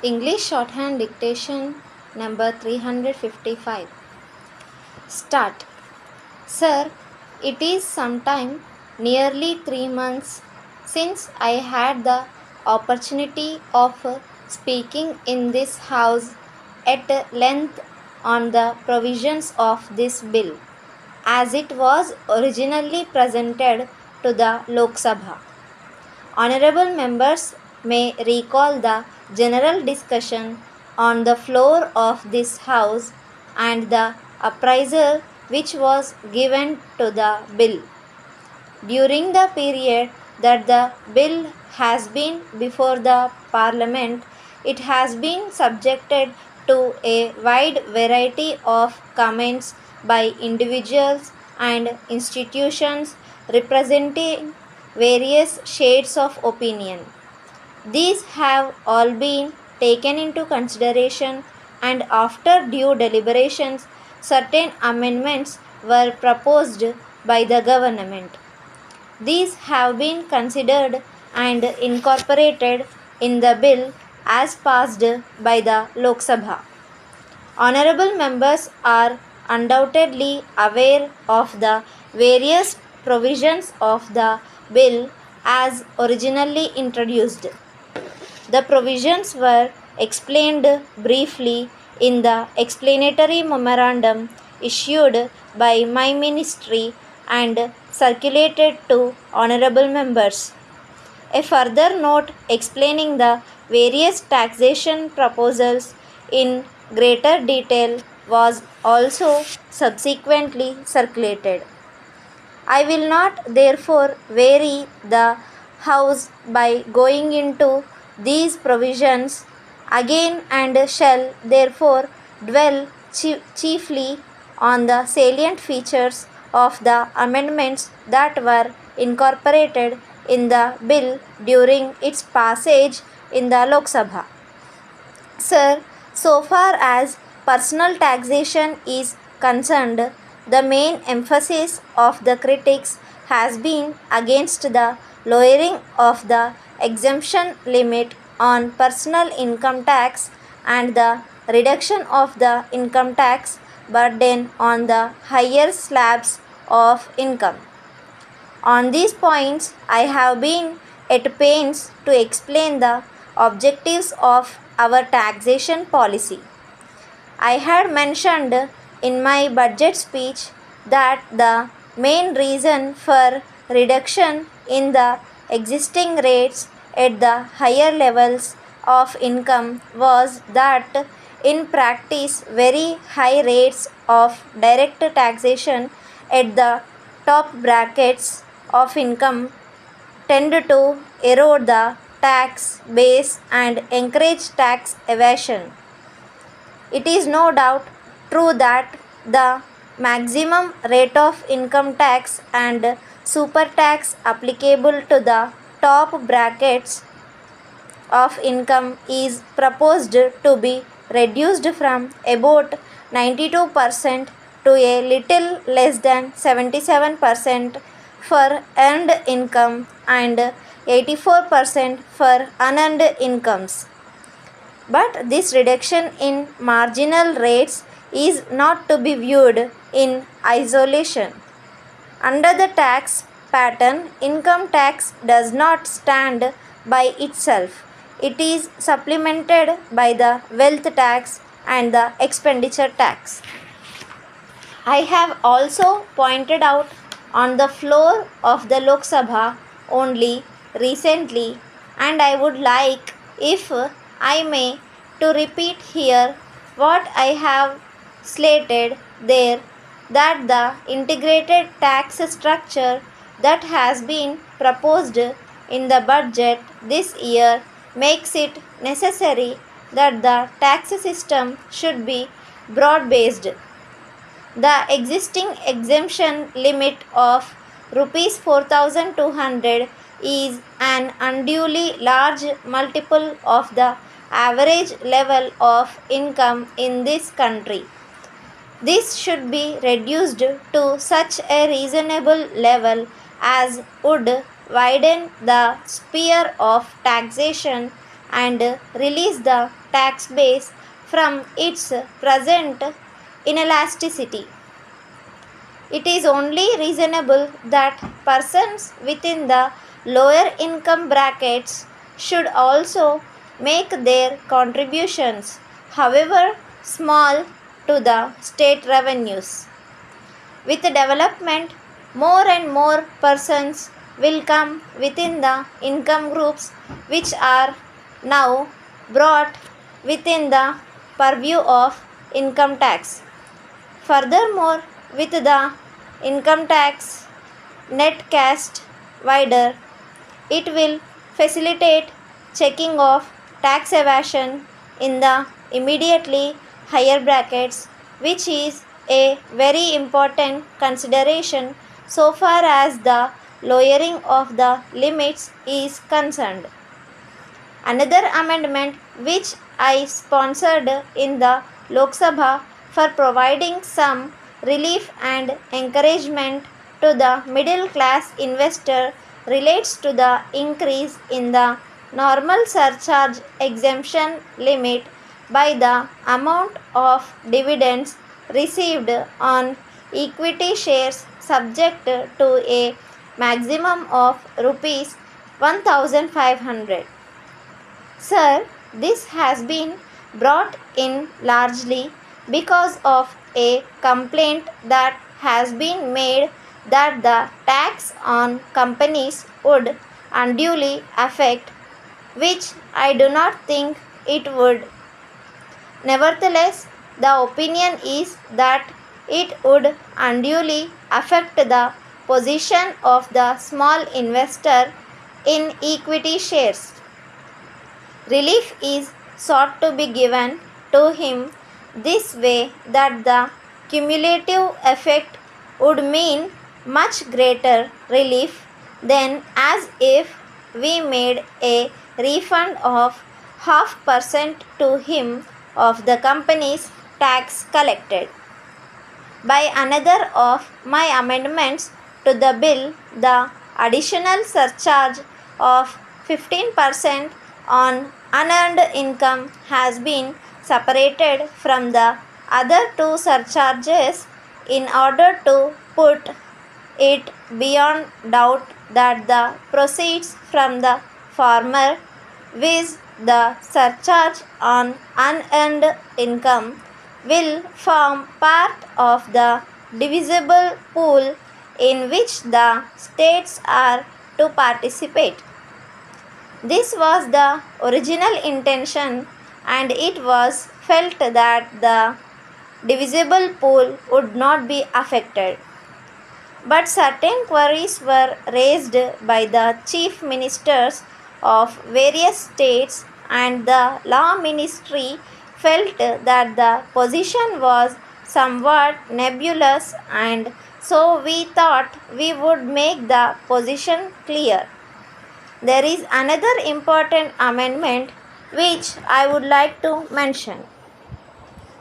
English shorthand dictation number 355. Start. Sir, it is sometime nearly 3 months since I had the opportunity of speaking in this house at length on the provisions of this bill, as it was originally presented to the Lok Sabha. Honorable members may recall the general discussion on the floor of this House and the appraisal which was given to the bill. During the period that the bill has been before the Parliament, it has been subjected to a wide variety of comments by individuals and institutions representing various shades of opinion. These have all been taken into consideration, and after due deliberations, certain amendments were proposed by the government. These have been considered and incorporated in the bill as passed by the Lok Sabha. Honorable members are undoubtedly aware of the various provisions of the bill as originally introduced. The provisions were explained briefly in the explanatory memorandum issued by my ministry and circulated to honorable members. A further note explaining the various taxation proposals in greater detail was also subsequently circulated. I will not therefore weary the House by going into these provisions again and shall therefore dwell chiefly on the salient features of the amendments that were incorporated in the bill during its passage in the Lok Sabha. Sir, so far as personal taxation is concerned, the main emphasis of the critics has been against the lowering of the exemption limit on personal income tax and the reduction of the income tax burden on the higher slabs of income. On these points, I have been at pains to explain the objectives of our taxation policy. I had mentioned in my budget speech that the main reason for reduction in the existing rates at the higher levels of income was that in practice very high rates of direct taxation at the top brackets of income tend to erode the tax base and encourage tax evasion. It is no doubt true that the maximum rate of income tax and super tax applicable to the top brackets of income is proposed to be reduced from about 92% to a little less than 77% for earned income and 84% for unearned incomes. But this reduction in marginal rates is not to be viewed in isolation. Under the tax pattern, income tax does not stand by itself. It is supplemented by the wealth tax and the expenditure tax. I have also pointed out on the floor of the Lok Sabha only recently, and I would like, if I may, to repeat here what I have slated there, that the integrated tax structure that has been proposed in the budget this year makes it necessary that the tax system should be broad based. The existing exemption limit of rupees 4,200 is an unduly large multiple of the average level of income in this country. This should be reduced to such a reasonable level as would widen the sphere of taxation and release the tax base from its present inelasticity. It is only reasonable that persons within the lower income brackets should also make their contributions, however small, to the state revenues. With development, more and more persons will come within the income groups which are now brought within the purview of income tax. Furthermore, with the income tax net cast wider, it will facilitate checking of tax evasion in the immediately higher brackets, which is a very important consideration so far as the lowering of the limits is concerned. Another amendment which I sponsored in the Lok Sabha for providing some relief and encouragement to the middle class investor relates to the increase in the normal surcharge exemption limit by the amount of dividends received on equity shares subject to a maximum of rupees 1500. Sir, this has been brought in largely because of a complaint that has been made that the tax on companies would unduly affect, which I do not think it would. Nevertheless, the opinion is that it would unduly affect the position of the small investor in equity shares. Relief is sought to be given to him this way that the cumulative effect would mean much greater relief than as if we made a refund of 0.5% to him of the company's tax collected. By another of my amendments to the bill, the additional surcharge of 15% on unearned income has been separated from the other two surcharges in order to put it beyond doubt that the proceeds from the former, viz. The surcharge on unearned income, will form part of the divisible pool in which the states are to participate. This was the original intention, and it was felt that the divisible pool would not be affected. But certain queries were raised by the chief ministers of various states, and the law ministry felt that the position was somewhat nebulous, and so we thought we would make the position clear. There is another important amendment which I would like to mention.